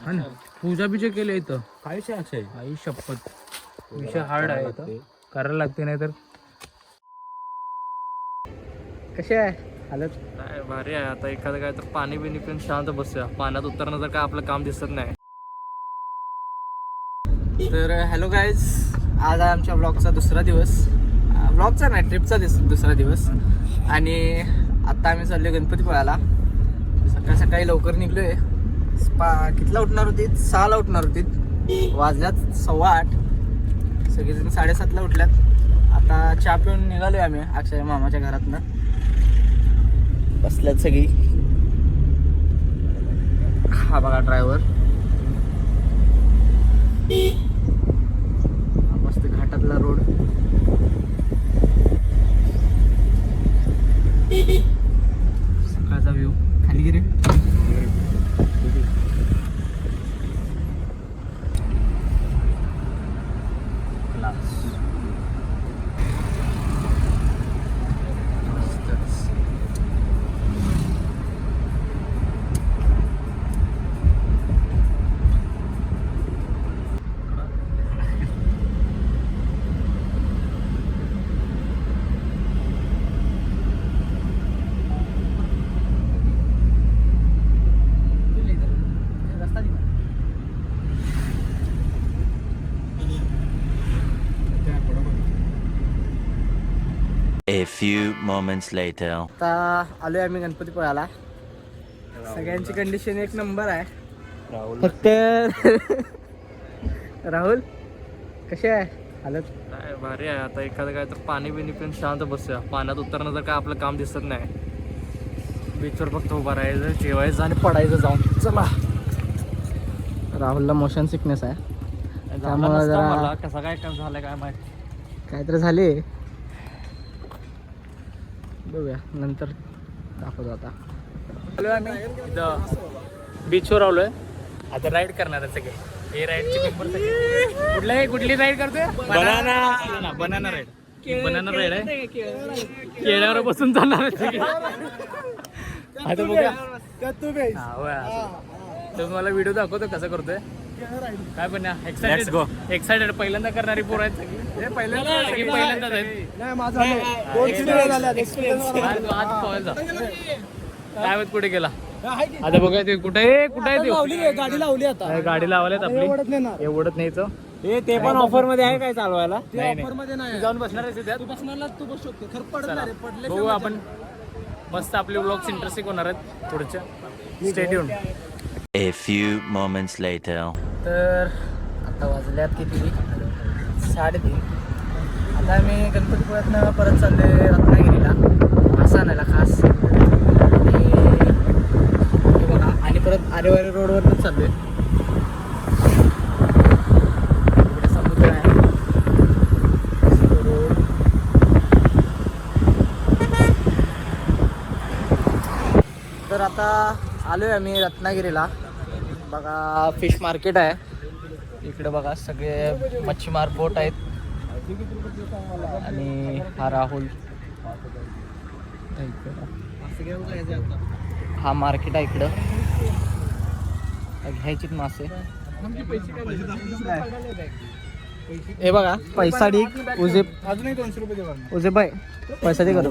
आणि पूजा बिजा केली इथं. काय विषय अक्षय आई शपथ विषय हार्ड आहे इथं. करायला लागते नाही तर. कसे आहे हालत? काय भारी आहे. आता एखादं काय तर पाणी बिनी पिऊन शांत बसूया. पाण्यात उतरणं तर काय आपलं काम दिसत नाही. तर हॅलो गाईज, आज आहे आमच्या ब्लॉगचा दुसरा दिवस. ब्लॉगचा नाही, ट्रिपचा दुसरा दिवस. आणि आत्ता आम्ही चाललो गणपतीपुळ्याला. सकाळी सकाळी लवकर निघलोय. कितीला उठणार होती? 6ला उठणार होती. वाजल्यात 7:15. सगळेजण 7:30ला उठल्यात. आता चहा पिऊन निघालोय आम्ही अक्षय मामाच्या घरातनं. बसल्यात सगळी. हा बघा ड्रायव्हर. मस्त घाटातला रोड. सकाळचा व्ह्यू. खाली गिरे A few moments later. आता आलोय आम्ही गणपतीपुळ्याला. सगळ्यांची कंडिशन एक नंबर आहे. फक्त राहुल कसे आहे हालत? काय भारी आहे. आता एखादं काय तर पाणी बिनी पिऊन शांत बसूया. पाण्यात उतरणं तर काय आपलं काम दिसत नाही. बीचवर फक्त उभं राहायचं, जेवायचं आणि पडायचं जाऊन. चला. राहुलला मोशन सिकनेस आहे, त्यामुळे मला कसं काय काम झालं काय माहिती. काहीतरी झाले. बघूया नंतर दाखवतो. आता आलोय आम्ही इथं बीचवर आलोय. आता राईड करणार आहे सगळे. हे राईडचे मेंबर सगळे. कुठली राईड करतोय? Banana ride. बनाना राईड आहे. केळ्यावर बसून चालणार आहे सगळे. आता बघूया. तुम्हाला व्हिडिओ दाखवतो कसं करतोय. काय पण एक्साइटेड पहिल्यांदा करणारी पोरं आहेत सगळी. पहिल्यांदाच आहेत. काय माहित कुठे गेला. आता बघा ते कुठे आहे ते. गाडी लावली आता. गाडी लावल्यात आपली. एवढत न्यायचं. ते पण ऑफर मध्ये आहे काय चालवायला? ऑफर मध्ये नाही. जाऊन बसणार आहे. तू बसणार, तू बसू शकतो. खरं पडणार पडले. बघू आपण. मस्त आपले व्लॉग्स इंटरेस्टिंग होणार आहेत पुढच्या. Stay tune. A few moments later. तर आता वाजल्यात किती? 3:30. आता आम्ही गणपतीपुळ्यातनं परत चाललोय रत्नागिरीला मासा आणायला खास. आणि बघा, आणि परत आरेवारी रोडवरच चाललोय. इकडे समुद्र आहे. रोड. तर आता आलोय आम्ही रत्नागिरीला. बघा फिश मार्केट आहे इकडे. बघा सगळे मच्छीमार बोट आहेत. आणि हा राहुल. हा मार्केट आहे इकडं. घ्यायचे मासे. हे बघा पैसा ढीक. उजे अजूनही 200 रुपये देवा. उजे बाय पैसा दे करो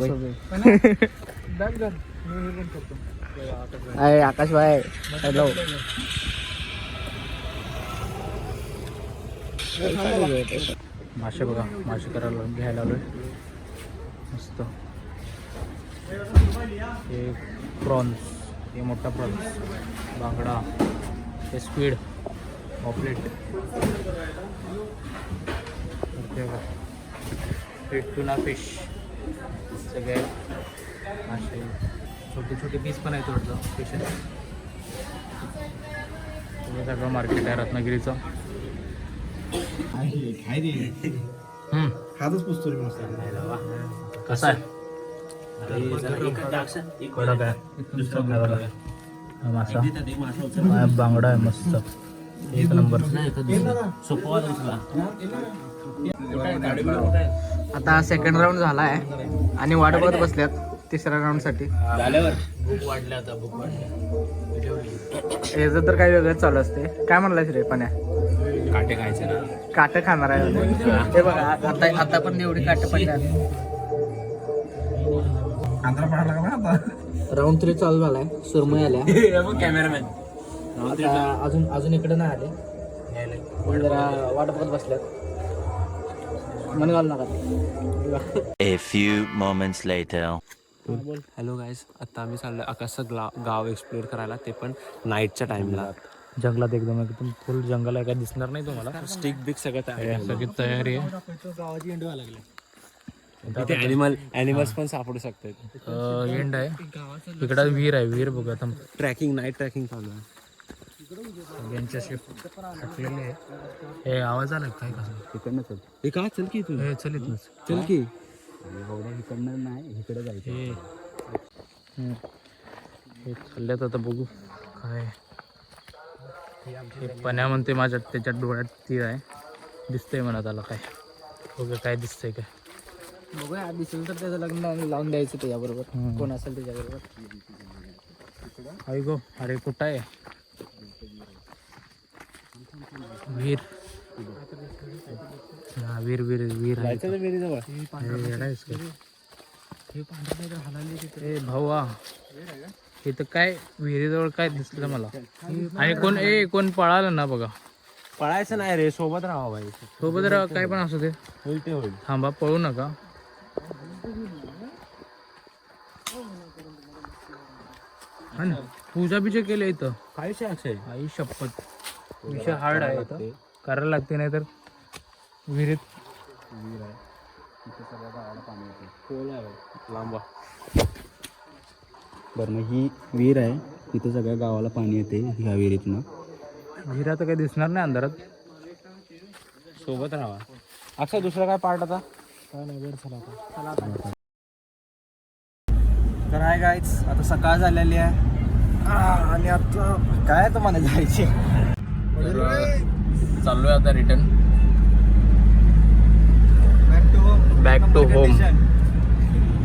भाई. आकाश भाई हॅलो. मासे बघा. मासे करायला घ्यायला आलोय. मस्त. हे प्रॉन्स. हे मोठा प्रॉन्स. बांगडा. हे स्क्विड. पॉपलेट. Tuna fish. सगळे मासे. छोटे छोटे पीस पण आहेत वाटतं फिश. सगळं मार्केट आहे रत्नागिरीचं. हातच पुसतो रे मस्त. कसा आहे? कडक आहे. मासा. बांगडा आहे मस्त. एक नंबर. आता सेकंड राऊंड झाला आहे आणि वाट बघत बसल्यात. तिसऱ्या राऊंडसाठी. भूक वाढली आता, भूक वाढली. याचं तर काही वेगळंच चालू असते. काय म्हणलास रे पाण्या? काटे खायचे ना. काटं खाणार आहे म्हणे. हे बघा आता पण एवढी काटं पडल्या. राऊंड 3 चालू झालाय. सुरमई आल्या. कॅमेरामॅन आता अजून इकडे नाही आले. जरा वाट बघत बसल्यात. मन घालू नका. A few moments later. Hello guys, आता आम्ही चाललो आकाशचं गाव एक्सप्लोर करायला, ते पण नाईटच्या टाइमला. जंगलात एकदम फुल जंगल आहे. काय दिसणार नाही तुम्हाला. स्टिक बिक सगळं सगळी तयारी आहे. तिथे ॲनिमल्स पण सापडू शकतात. एंड आहे. इकडं विहीर आहे. विहीर बघा आता. नाईट ट्रॅकिंग चालू आहे. यांच्याशी फाटलेले आहे. हे आवाज आला काय कसं? इकडनं चल. हे का चल की तू? हे चल इथनंच. चल की. इकडनं नाही, इकडे जायचं. हे चालल्यात आता, बघू काय. हे पण्या म्हणते माझ्या त्याच्या डोळ्यात तीर आहे. दिसतंय म्हणा त्याला काय. बघू काय दिसतंय काय. बघूया दिसेल तर त्याचं लग्न लावून द्यायचं त्याच्याबरोबर. कोण असेल त्याच्याबरोबर. आई गो, अरे कुठं आहे वीर? हा वीर वीर वीर आहे. ए भावा, हे तर काय विहिरीजवळ काय दिसलं मला. आणि कोण पळालं ना बघा. पळायचं नाही रे, सोबत राहा भाई. सोबत राहा, काय पण असू दे. होईल ते होईल. थांबा, पळू नका. हा ना, पूजा बिजा केली इथं. काय अक्षय, आई शपथ, विषय हार्ड आहे इथं. करायला लागते, नाही तर विहिरीत लांबा. बरं, मग ही विहीर आहे. इथं सगळ्या गावाला पाणी येते ह्या विहिरीतनं. विहिरा तर काही दिसणार नाही अंधारात. सोबत राहा. अक्षय, दुसरा काय पार्ट आता? तर आहे गाईज, आता सकाळ झालेली आहे. आणि आता काय तर मला जायचे. चाललोय आता रिटर्न बॅक टू होम.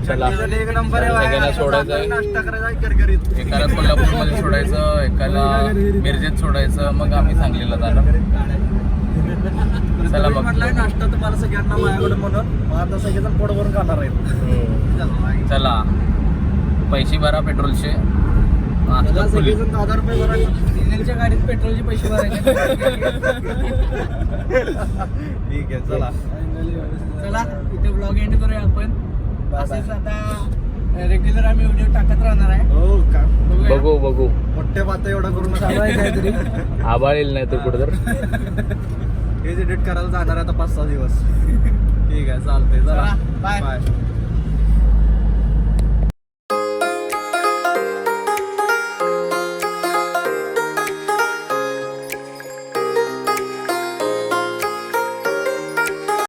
चला, एक नंबर आहे. सगळ्यांना सोडायचं आहे. नाश्ता करायचा. एकाला कोल्हापूरमध्ये सोडायचं, एकाला मिरजेत सोडायचं, मग आम्ही सांगलीला जाणार. चला मग. म्हटलंय नाश्ता तुम्हाला सगळ्यांना माझ्याकडे म्हणून. मग आता सगळेजण पोट भरून खाणार आहेत. चला, पैसे भरा पेट्रोलचे. सगळेजण 1000 रुपये भरा. इंजिनच्या गाडीत पेट्रोलचे पैसे भरायचे. ठीक आहे, चला. चला, इथे ब्लॉग एंड करूया आपण. असंच आता रेग्युलर आम्ही व्हिडिओ टाकत राहणार आहे. हो का? बघू मोठे बात एवढं करून चालू आहे काहीतरी. आबाळ येईल नाही तर कुठं तर. हेच एडिट करायला जाणार आहे आता 5-6 दिवस. ठीक आहे, चालतंय. चला, बाय. बाय.